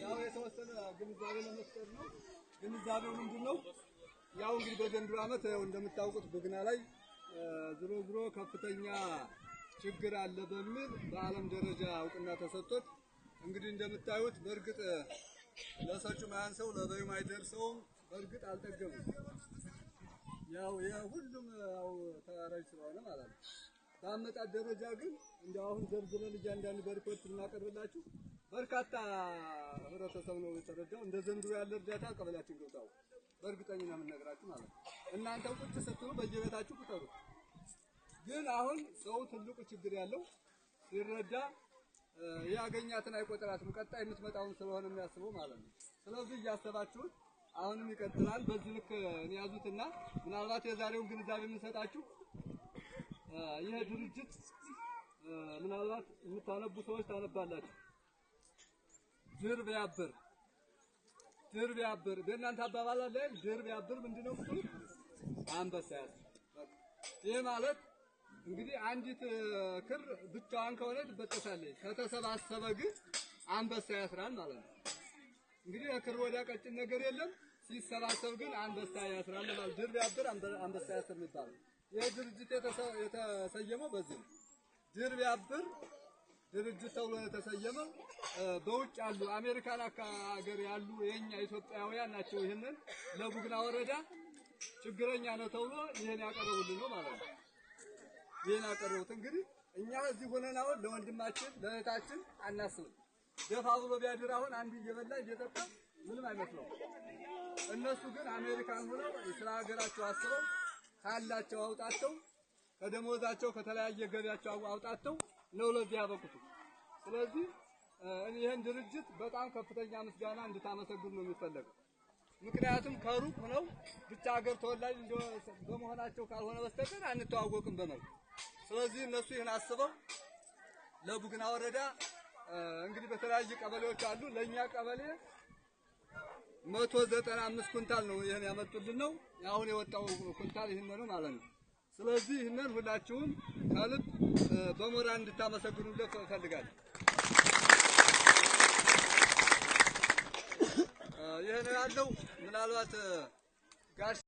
ያው የተወሰነ ግንዛቤ ለመስጠት ነው። ግንዛቤው ምንድነው? ያው እንግዲህ በዘንድሮ ዓመት እንደምታውቁት ቡግና ላይ ዝሮ ከፍተኛ ችግር አለ በሚል በዓለም ደረጃ እውቅና ተሰጥቶት እንግዲህ እንደምታዩት በእርግጥ ለሰጩ ማያንሰው ለበዩ ማይደርሰውም በእርግጥ አልጠገቡም። ያው የሁሉም ያው ተራራይ ስለሆነ ማለት ነው። በአመጣጥ ደረጃ ግን እንደው አሁን ዘርዝረን እያንዳንዱ በሪፖርት እናቀርብላችሁ በርካታ ህብረተሰብ ነው የተረዳው። እንደ ዘንድሮ ያለ እርዳታ ቀበሌያችን ገብታው በእርግጠኝነት የምንነግራችሁ ማለት ነው። እናንተው ቁጭ ስትሉ በየቤታችሁ ቁጠሩ። ግን አሁን ሰው ትልቁ ችግር ያለው ሲረዳ ያገኛትን አይቆጥራትም፣ ቀጣይ የምትመጣውን ስለሆነ የሚያስበው ማለት ነው። ስለዚህ እያሰባችሁት አሁንም ይቀጥላል። በዚህ ልክ ያዙትና ምናልባት የዛሬውን ግንዛቤ የምንሰጣችሁ ይሄ ድርጅት ምናልባት የምታነቡ ሰዎች ታነባላችሁ። ድር ቢያብር በእናንተ አባባል አለ። ድር ቢያብር ምንድነው? አንበሳ ያስራል። ይሄ ማለት እንግዲህ አንዲት ክር ብቻዋን ከሆነ ትበጠሳለች፣ ከተሰባሰበ ግን አንበሳ ያስራል ማለት ነው። እንግዲህ ክር ወዲያ ቀጭን ነገር የለም፣ ሲሰባሰብ ግን አንበሳ ያስራል ማለት ድር ቢያብር አንበሳ ያስር ይባላል። ይሄ ድርጅት የተሰየመው በዚህ ድር ቢያብር ድርጅት ተብሎ የተሰየመው በውጭ ያሉ አሜሪካን ሀገር ያሉ የኛ ኢትዮጵያውያን ናቸው። ይሄንን ለቡግና ወረዳ ችግረኛ ነው ተብሎ ይሄን ያቀረቡልን ነው ማለት ነው። ይሄን ያቀረቡት እንግዲህ እኛ እዚህ ሆነን አሁን ለወንድማችን ለእህታችን አናስብም። ደፋ ብሎ ቢያድር አሁን አንዱ እየበላ እየጠጣ ምንም አይመስለውም። እነሱ ግን አሜሪካን ሆነው ስለ ሀገራቸው አስበው ካላቸው አውጣቸው ከደሞዛቸው ከተለያየ ገቢያቸው አውጣቸው ነው ለዚህ ያበቁት። ስለዚህ ይሄን ድርጅት በጣም ከፍተኛ ምስጋና እንድታመሰግኑ ነው የሚፈልገው። ምክንያቱም ከሩቅ ሆነው ብቻ ሀገር ተወላጅ በመሆናቸው ካልሆነ በስተቀር አንተዋወቅም በመልክ። ስለዚህ እነሱ ይሄን አስበው ለቡግና ወረዳ እንግዲህ በተለያየ ቀበሌዎች አሉ። ለኛ ቀበሌ 195 ኩንታል ነው ይሄን ያመጡልን ነው። አሁን የወጣው ኩንታል ይሄን ነው ማለት ነው። ስለዚህ ይሄንን ሁላችሁም ከልብ በሞራል እንድታመሰግኑለት እፈልጋለሁ። ይሄ ነው ያለው። ምናልባት ጋሽ